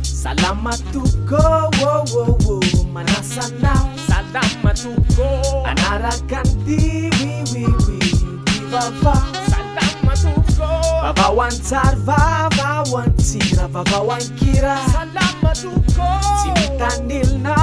Salama tuko, manasana. Salama tuko, anarakanti, divava. Salama tuko, vavawan tsar, vavawan tsira, vavawan kira. Salama tuko, Simitanil, no,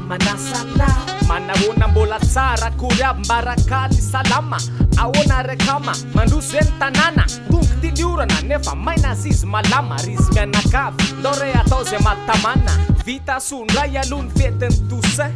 manasana. Manahona mbola tsara kory aby mbarakaly salama ahoana rekama mandroso eny tanàna tonga tiliorana nefa maina azizy malama rizy mianakavy ndao re atao zay matamana vita sondray alohany fetiny tosin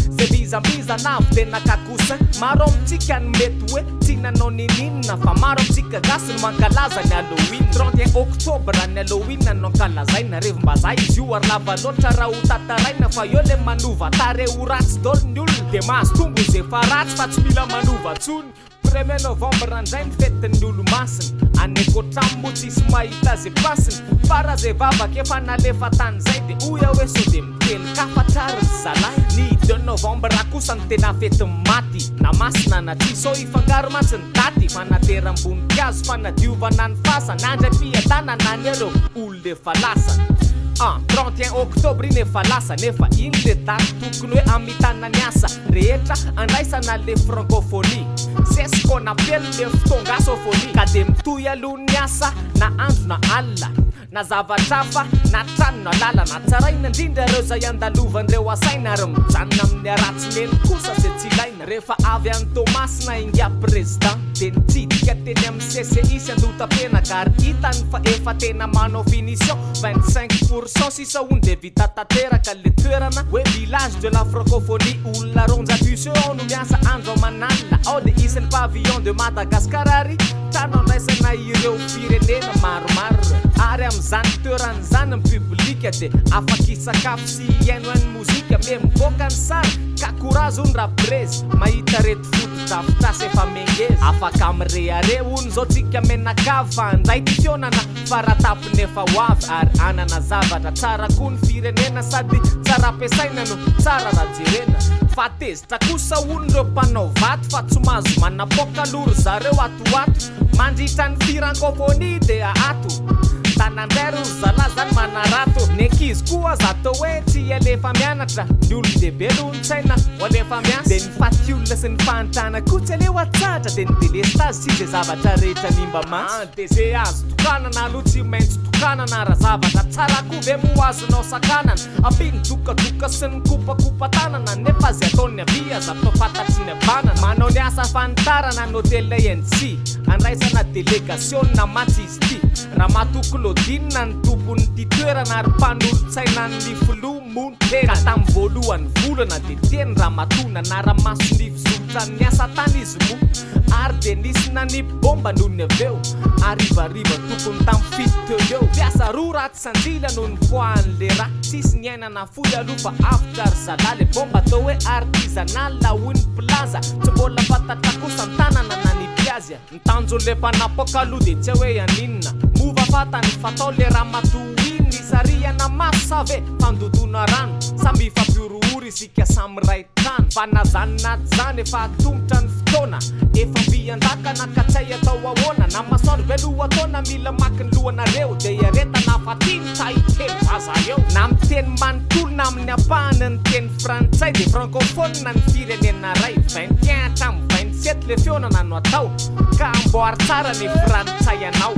zay bizambiza navy tena kakosin maro amitsika ny mety hoe tsy nanao nininina fa maro amitsika gasy ny mankalaza ny Halloween 31 oktobra ny Halloween no ankalazaina revim-bazaha izy io ary lava loatra raha ho tataraina fa eo le manova tare ho ratsy dolo ny olona de mahazo tombo zay fa ratsy fa tsy mila manova tsony 1er novembre andray ny fetin'ny olo-masina anekotramo mo tsisy mahita zay pasiny fara zay vavaka efa nalefa tany zay de oya hoe so de mitely kafatrary ny zalahy ny 2 novembre kosa ny tena fety maty na masina na tsiso ifangaro matsy ny daty fanateram-boninkazo fanadiovana ny fasa nandram-piadana nany ireo olo efa lasana 31 oktobra iny efa lasa nefa iny le daty tokony hoe amitana ny asa rehetra andraisana le francophonie sesiko napely le fotonga sophonie ka de mitoy alohany asa na andro na alina na zavatrafa na trano na lala na tsaraina indrindra reo zay andalovan'ireo asaina ary mijanona amin'ny aratsineny kosa zay tsy ilaina rehefa avy an'ny Tomasina ingia président de nitsidika teny amin'ny CCI andota-penaka ary hitany fa efa tena manao finition 25% sisa ony de vita tanteraka le toerana hoe village de la francophonie olona ronjatuseo ao no miasa andro amanalina ao de isan'ny pavillon de Madagascar ary trano andraisana ireo firenena maromaro ary am'izany toerana zany ny publika de afaka isakafo sy iaino any mozika me mivoaka ny sary ka korazo ony raprezy mahita reto foto-drafitrasa efa mengezy afaka amireare ony zao tsika menakavy fa andray ty fionana faratapony efa hoavy ary anana zavatra tsara koa ny firenena sady tsara ampiasaina no tsara rajerena fa tezitra kosa ony reo mpanao vato fa tsy mahazo manapoka loro zareo atoato mandritra ny francophonie de ato tanandero zala zany manarato nekizy koa zato hoe tsy alefa mianatra ny olon-dehibe lontsaina ho alefa miasa de ny faty olona sy ny fahantrana koa tsy aleo atsatra de ny delestazy sy zay zavatra rehetra nimba matsy de zay azo tokanana aloha tsy maintsy tokanana raha zavatra tsara koa ve mo azonao sakanana ampiny dokadoka sy ny kopakopa-tanana nefa zay ataony avia zato fantatry ny avanana manao ny asa fanitarana ny hôtel ANC andraisana délégation na matsy izy ty raha matokolodinina ny tompony ty toerana ary mpanolotsaina ny filoha mony tena ka tamin'ny voalohany volana de teny raha matona na raha masonivy zotra ny asa tany izy mo ary de nisina ny bomba nohony aveo arivariva tokony tamin'ny fito teo eo piasa roa ratsy sanjila noho ny poahan'le raha tsisy ny ainana foy aloha fa avitra ary zala le bomba atao hoe artisanal la hoy ny plaza tsy mbola fantatra kosa ny tanana na ny piazya ny tanjon'le mpanapoka aloha de tsy hoe aninona mova fatany fatao le raha matoiny sariana masave fandodona rano samby fampiroory isika samy ray trano fa nazanina zany efa atongotra ny fotoana efa mpiandakana ka tsay atao ahoana na masoandro be lohataona mila maky ny lohanareo de iaretana fatiny tahiteny vaza eo na miteny manontolona amin'ny apahany ny teny frantsay de francophone na ny firenena ray 21 hatramin'ny 27 le fionana no atao ka amboary tsara ny frantsay anao.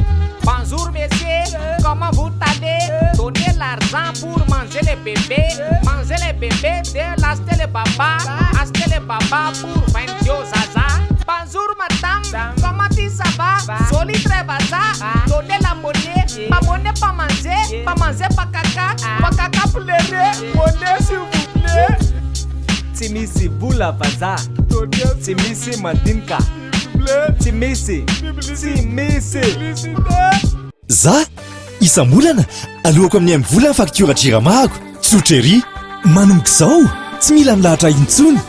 Bonjour messieurs, comment vous allez? Donnez l'argent pour manger les bébés. Manger les bébés, de l'acheter les babas. Acheter les babas pour 20 zaza. Bonjour madame, comment ça va? Joli très vaza. Donnez la monnaie, pas monnaie pas manger. Pas manger pas caca, pas caca pleurer. Monnaie s'il vous plaît. Timisi bula vaza. Timisi madinka. Timisi. Za isambolana alohako amin'ny volana faktura jiramahako tsotrery manomboka izao tsy mila milahatra intsony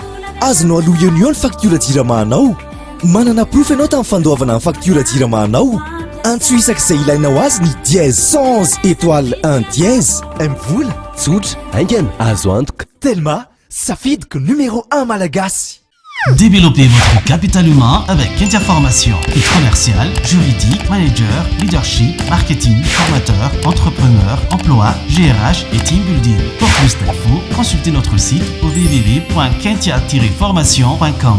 azonao aloha eo ny faktura jiramahanao manana proof ianao tamin'ny fandoavana amin'ny faktura jiramahanao antso isak'izay ilainao azy ny dièse 111 étoile 1 dièse mivola tsotra aingana azo antoka tellement safidiko numéro 1 malagasy. Développez votre capital humain avec Kentia Formation. Commercial, juridique, manager, leadership, marketing, formateur, entrepreneur, emploi, GRH et team building. Pour plus d'infos, consultez notre site au www.kentia-formation.com.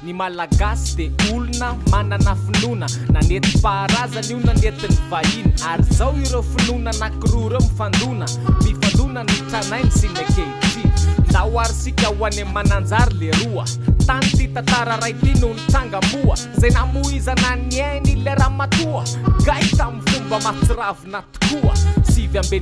Ny malagasy de olona manana finoana nanety paharazana io nanetiny vahiny ary zao ireo finoana anakiroa ireo mifandona ny tranainy sy ny ankehitriny ndao arysika ho any mananjary le roa tany ty tantara ray ty no nitranga moa zay namoizana ny ainy le ramatoa gay tamin'ny fomba mahatsiravina tokoa 7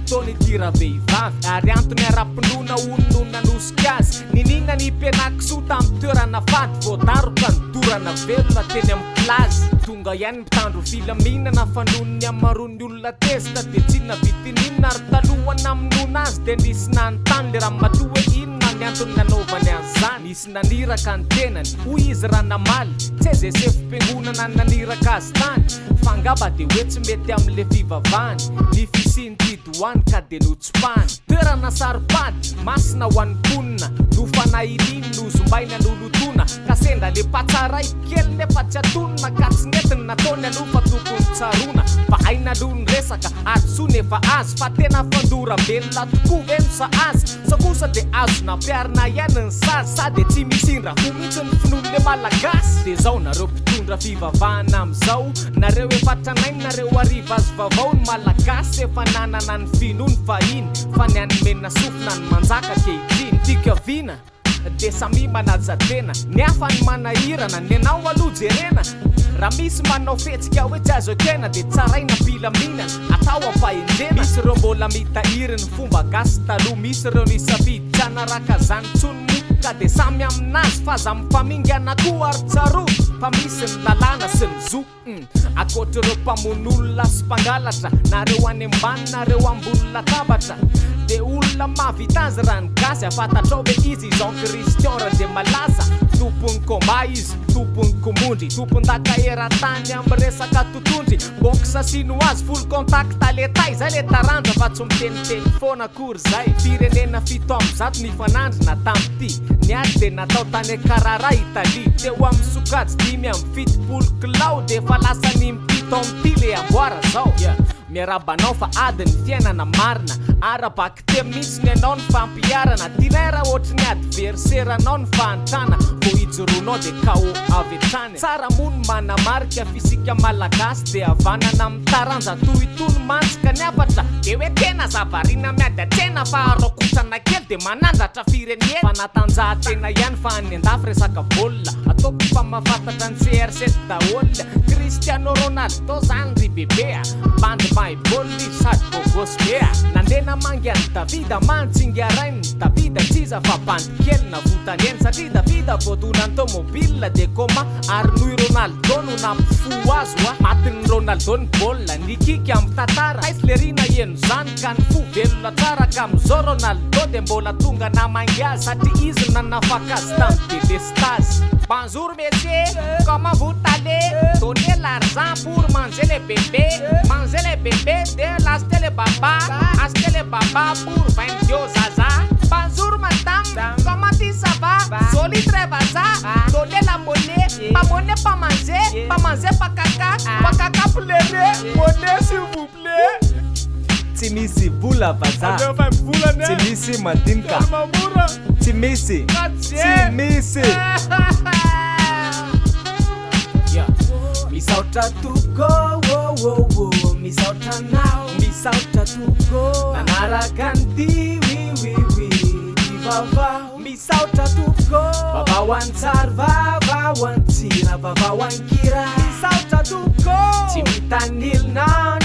taona ity ravehivavy ary antony ara-pinoana olonona nosika azy ninina ny mpianakisoa tamin'ny toerana fady voadaroka ny dorana velona teny amin'ny plazy tonga ihany mitandro filaminana fanonony amarony olona tezitra de tsy navitinina ary talohana aminona azy de nisy nanontany le ramatoa inona ny antony nanaovany an'izany nisy naniraka ny tenany hoy izy raha namaly tsy azy sefim-piangonana naniraka azy tany fangaba de hoe tsy mety amin'le fivavahany ny fisiny tidoany ka de notsopany toerana saripady masina ho an'ny mponina no fanahiriny nozombaina nolotona ka senda le patsaray kely nefa tsy atonona ka tsy netiny nataony aloha fa tokony tsarona fa aina aloha ny resaka adysoa nefa azy fa tena fandora velona tokoa ve nosa azy sa kosa de azo nampiarina ihany ny sazy sady tsy misindra fo mihitsy ny finono le malagasy de zao nareo mpitondra fivavahana am'izao nareo efa tranainy nareo ariva azy vavao ny malagasy efa nanana ny finono fahiny fa ny anomena sofina ny manjaka kehitriny tikaviana de samy manaja tena ny hafa ny manahirana ny anao aloha jerena raha misy manao fetsika hoe tsy azo ekena de tsaraina pilaminana atao ampahenjena misy ireo mbola mitahiry ny fomba gasy taloha misy ireo nisafidy tsy anaraka zany tsony ka de samy aminazy fa za mifamingana koa ary tsaro fa misy ny lalàna sy ny zo akoatra ireo mpamon'olona sy mpangalatra nareo any ambany nareo ambony latabatra de olona mahavita azy raha ny gasy afatatrao ve izy Jean Christian raha de malaza tompony komba izy tompony komondry tompony dakaera-tany amin'ny resaka totondry boksa sinoazy full contact aletay zay le taranja fa tsy miteny telefona akory zay firenena 7 nifanandrina tamity ny ady de natao tany Carrara Italie teo amin'ny sokajy 5 kilao de fa lasa ny mpito amity le amboara zao miarabanao fa ady ny fiainana marina arabaky te mihitsy ny anao ny fampiarana tinera ohatry ny adverseranao ny fahantrana vo ijoronao de kao avetrany tsara mono manamarika fisika malagasy de avanana mitaranja tohitony mantsika ny afatra de hoe tena zavarina miady atsena fa arokotrana kely de manandratra firenena fanatanjahatena ihany fa any andafy resaka baolina ataoko fa mahafantatra ny CR7 daolina Cristiano Ronaldo zany ry bebea bandy mahibolny sady bogosbea nandena mangiany Davida mantsingarainy Davida tsiza fa bandy kely navotany eny satria Davida voadonany tomobile de koma ary nohy Ronaldo no nampifo azo matin'ny Ronaldo ny baolina nikika amin'ny tantara aislerina eno zany ka ny fo velona tsara ka am'izao Ronaldo de mbola tonga namangy azy satria izy nanafaka azy tamin'ny délestage. Bonjour messieurs, comment vous allez? Donnez l'argent pour manger les bébés de l'acheter les babas, acheter les babas pour 20 zaza. Bonjour madame, comment ça va? Solide vaza, donnez la monnaie, pas monnaie pas manger pas caca pleurer, monnaie s'il vous plaît. Timisi bula baza, Timisi madinka, Timisi. Misauta tuko, misauta now, misauta tuko, nanara ganti, wi, divava, misauta tuko, baba wansar, baba wansira, baba wankira, misauta tuko, chimitanil now.